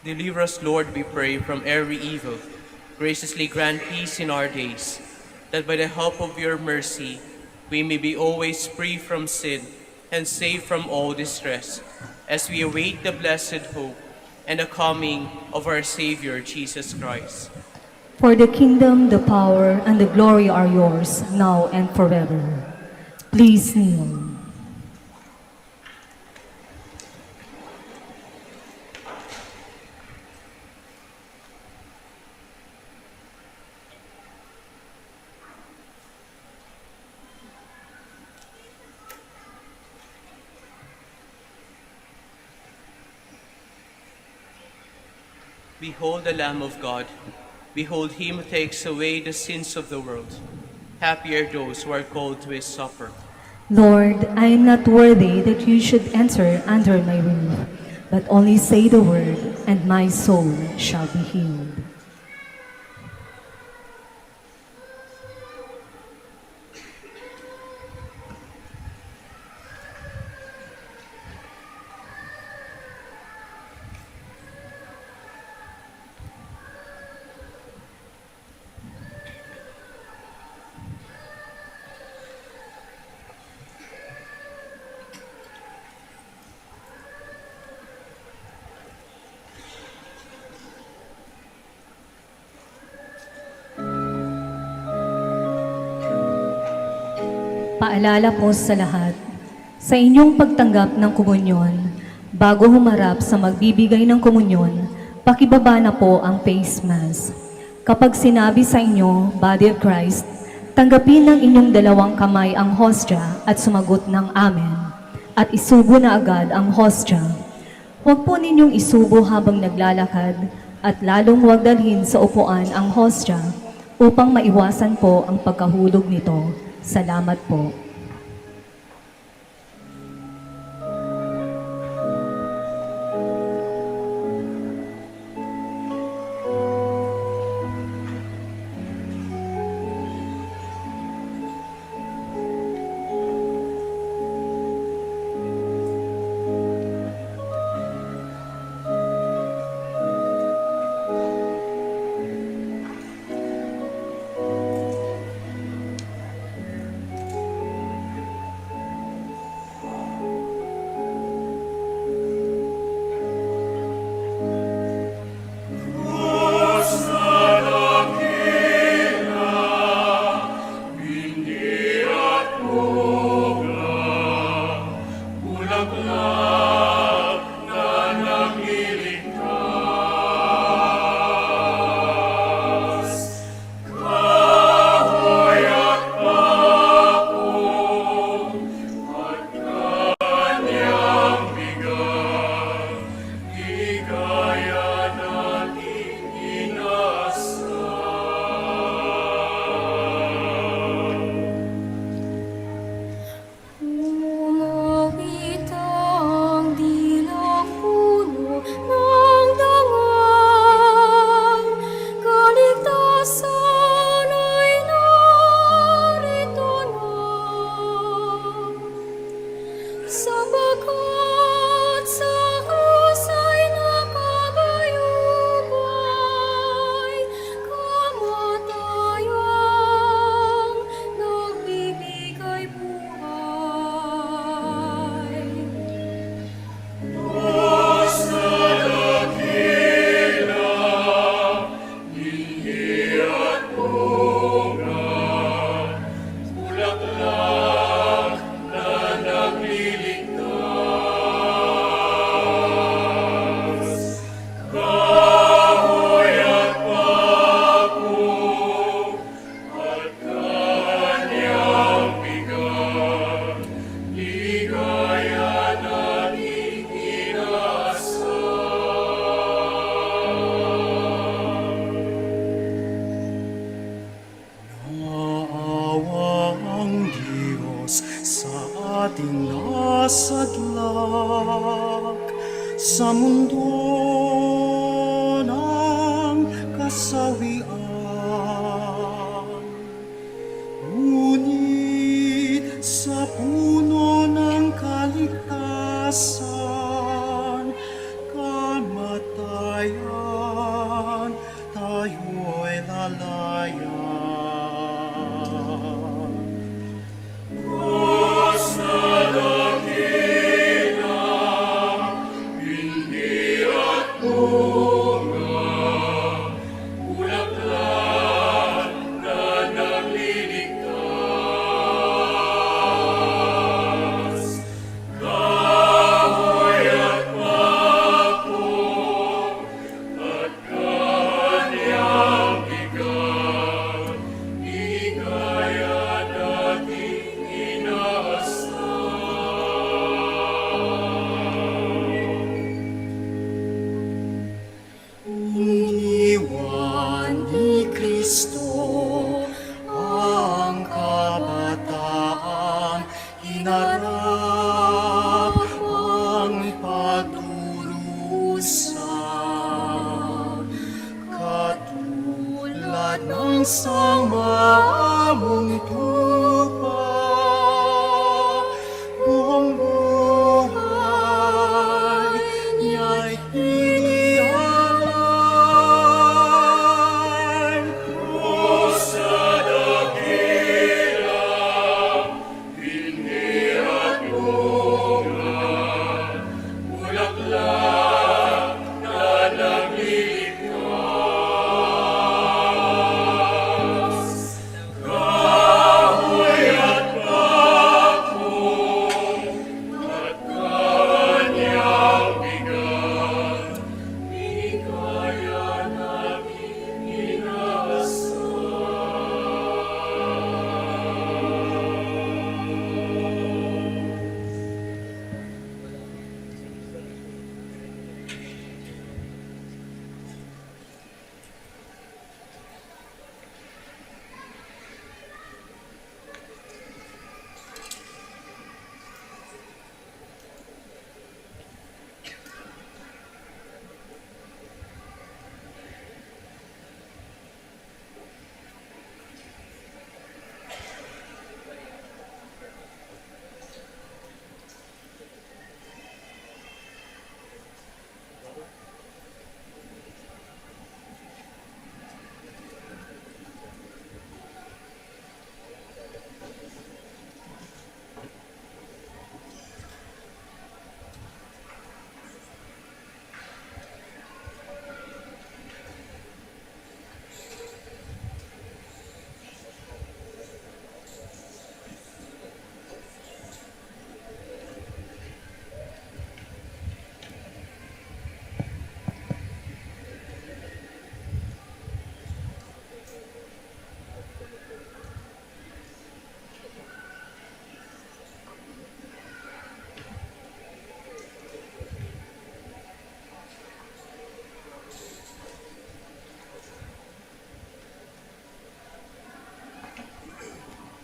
Deliver us, Lord, we pray, from every evil. Graciously grant peace in our days, that by the help of your mercy we may be always free from sin and safe from all distress, as we await the blessed hope and the coming of our Savior, Jesus Christ. For the kingdom, the power, and the glory are yours, now and forever. Please kneel. Behold the Lamb of God. Behold him who takes away the sins of the world. Happy are those who are called to his supper. Lord, I am not worthy that you should enter under my roof, but only say the word, and my soul shall be healed. Paalala po sa lahat, Sa inyong pagtanggap ng komunyon, bago humarap sa magbibigay ng komunyon, pakibaba na po ang face mask. Kapag sinabi sa inyo, Body of Christ, tanggapin ng inyong dalawang kamay ang hostya at sumagot ng Amen, at isubo na agad ang hostya. Huwag po ninyong isubo habang naglalakad at lalong huwag dalhin sa upuan ang hostya upang maiwasan po ang pagkahulog nito. Salamat po. sa mundo ng kasawian. Ngunit sa puno ng kaligtasan, kamatayan, tayo'y lalayan. God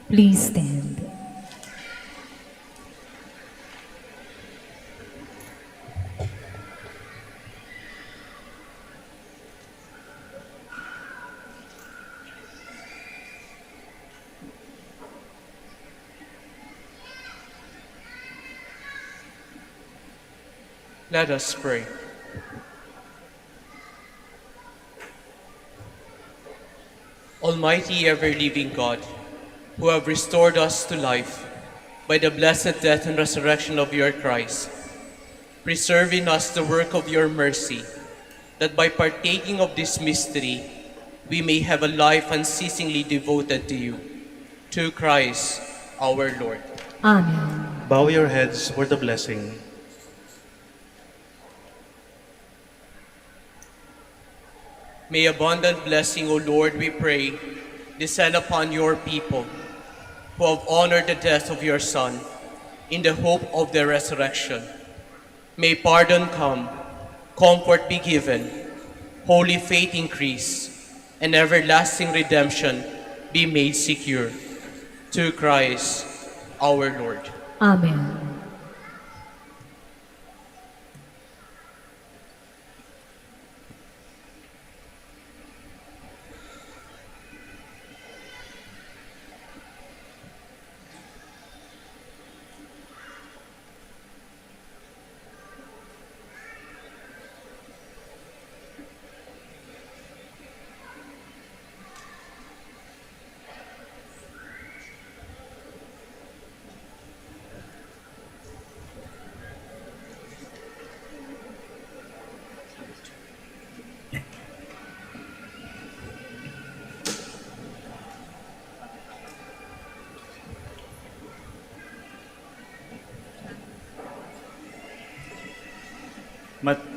Please stand. Let us pray. Almighty ever-living God, who have restored us to life by the blessed death and resurrection of your Christ, preserve in us the work of your mercy, that by partaking of this mystery, we may have a life unceasingly devoted to you. To Christ, our Lord. Amen. Bow your heads for the blessing. May abundant blessing, O Lord, we pray, descend upon your people who have honored the death of your Son in the hope of their resurrection. May pardon come, comfort be given, holy faith increase, and everlasting redemption be made secure. To Christ, our Lord. Amen.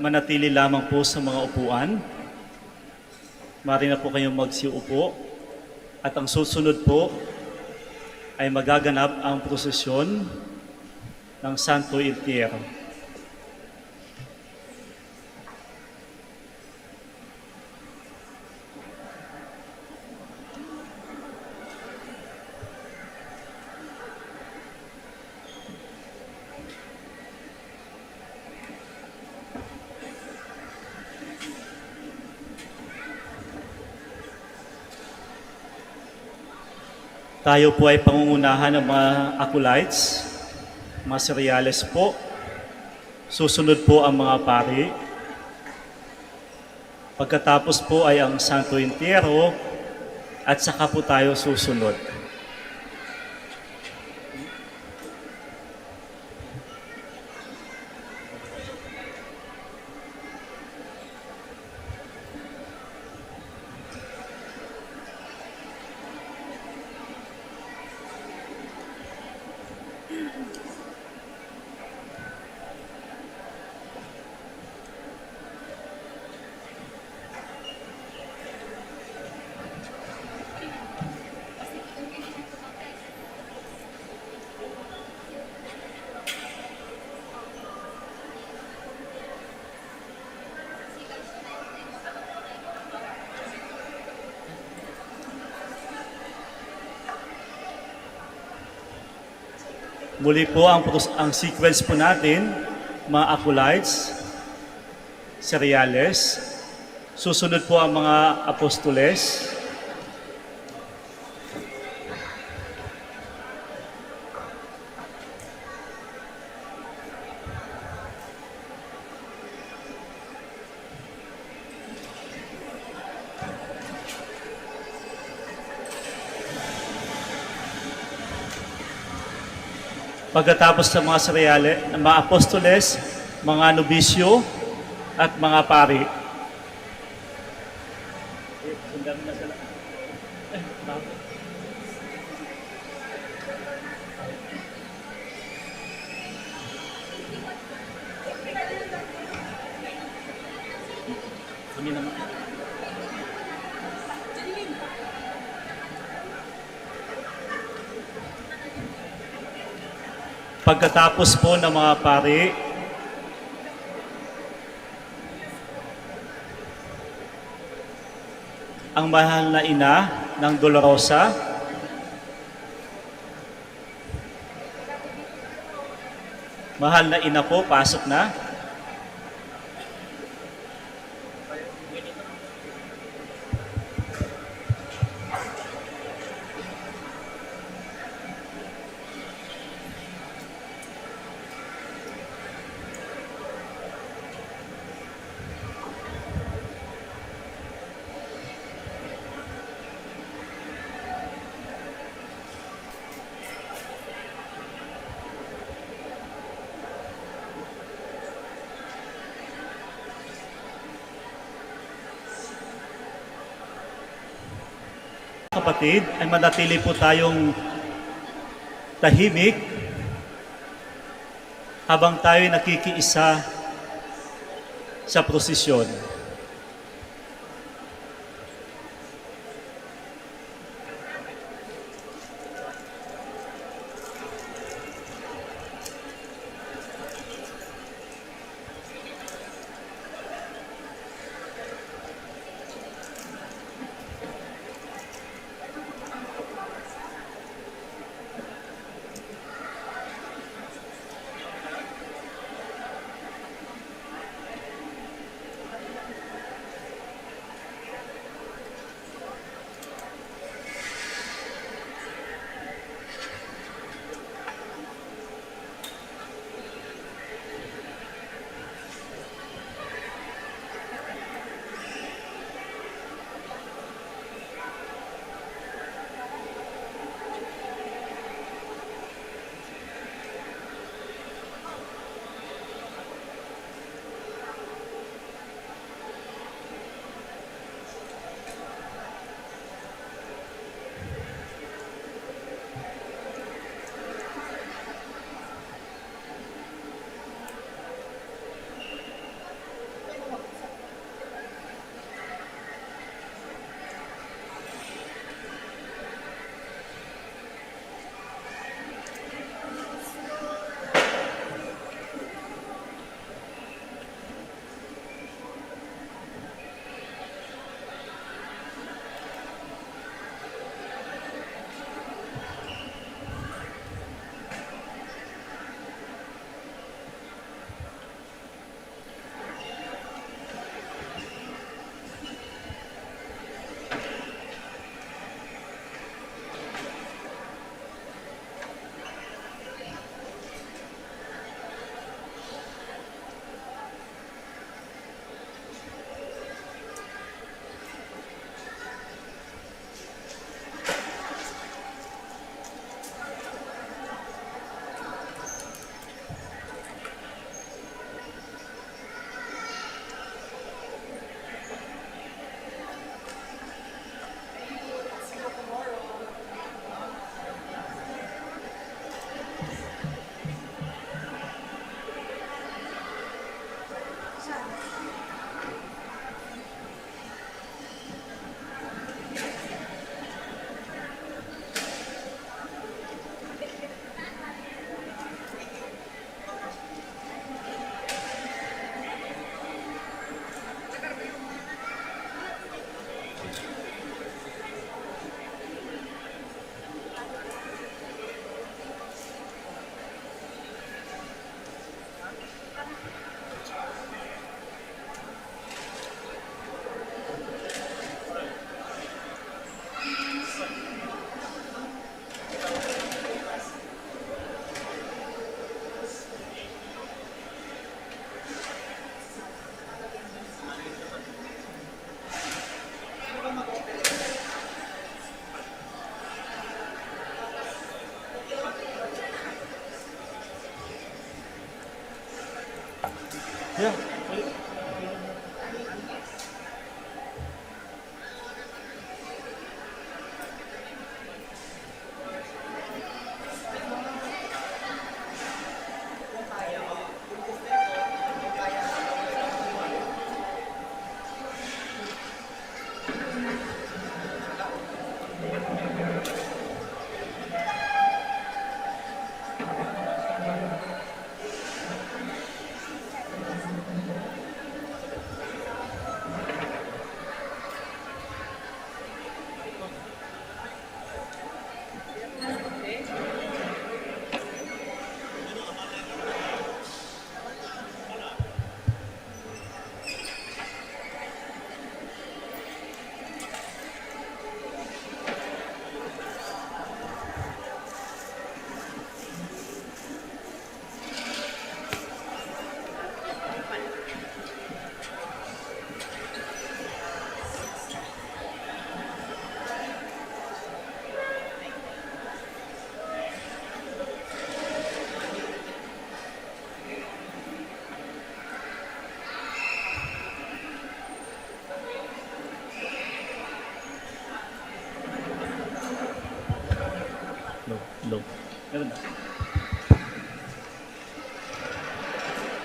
Manatili lamang po sa mga upuan. Mari na po kayong magsiupo. At ang susunod po ay magaganap ang prosesyon ng Santo Entierro. Tayo po ay pangungunahan ng mga acolytes, mga cereales po. Susunod po ang mga pari. Pagkatapos po ay ang Santo Entierro at saka po tayo susunod. Muli po ang sequence po natin, mga acolytes, cereales, susunod po ang mga apostoles, pagkatapos ng mga cereale, mga apostoles, mga nobisyo, at mga pari. Pagkatapos po ng mga pari, ang mahal na ina ng Dolorosa, Mahal na ina po, pasok na. Kapatid, ay manatili po tayong tahimik habang tayo nakikiisa sa prosesyon. Yeah.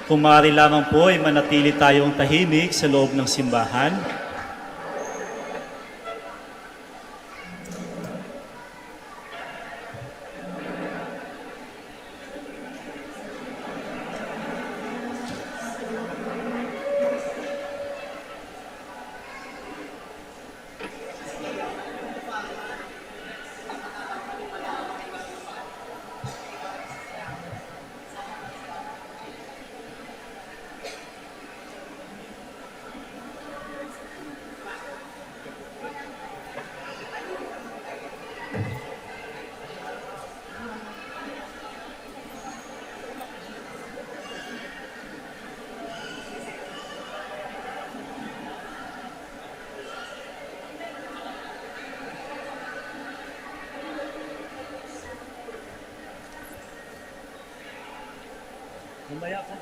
Kung maaari lamang po ay manatili tayong tahimik sa loob ng simbahan. Mamaya po.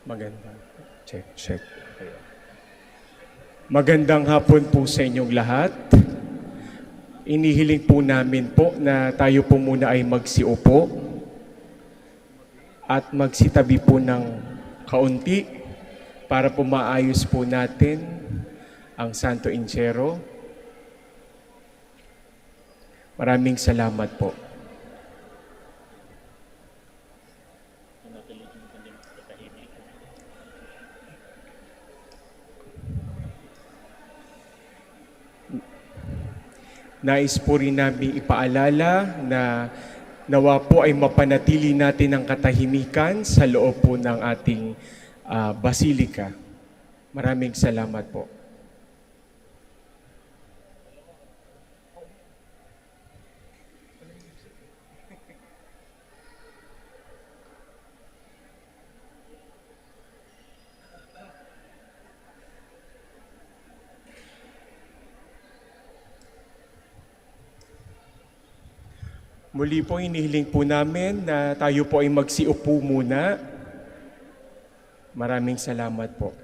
Magandang check. Ayan. Magandang hapon po sa inyong lahat. Inihiling po namin po na tayo po muna ay magsiupo at magsitabi po ng kaunti para po maayos po natin ang Santo Inchero. Maraming salamat po. Nais po rin namin ipaalala na nawa po ay mapanatili natin ang katahimikan sa loob po ng ating basilika. Maraming salamat po. Muli po, inihiling po namin na tayo po ay magsiupo muna. Maraming salamat po.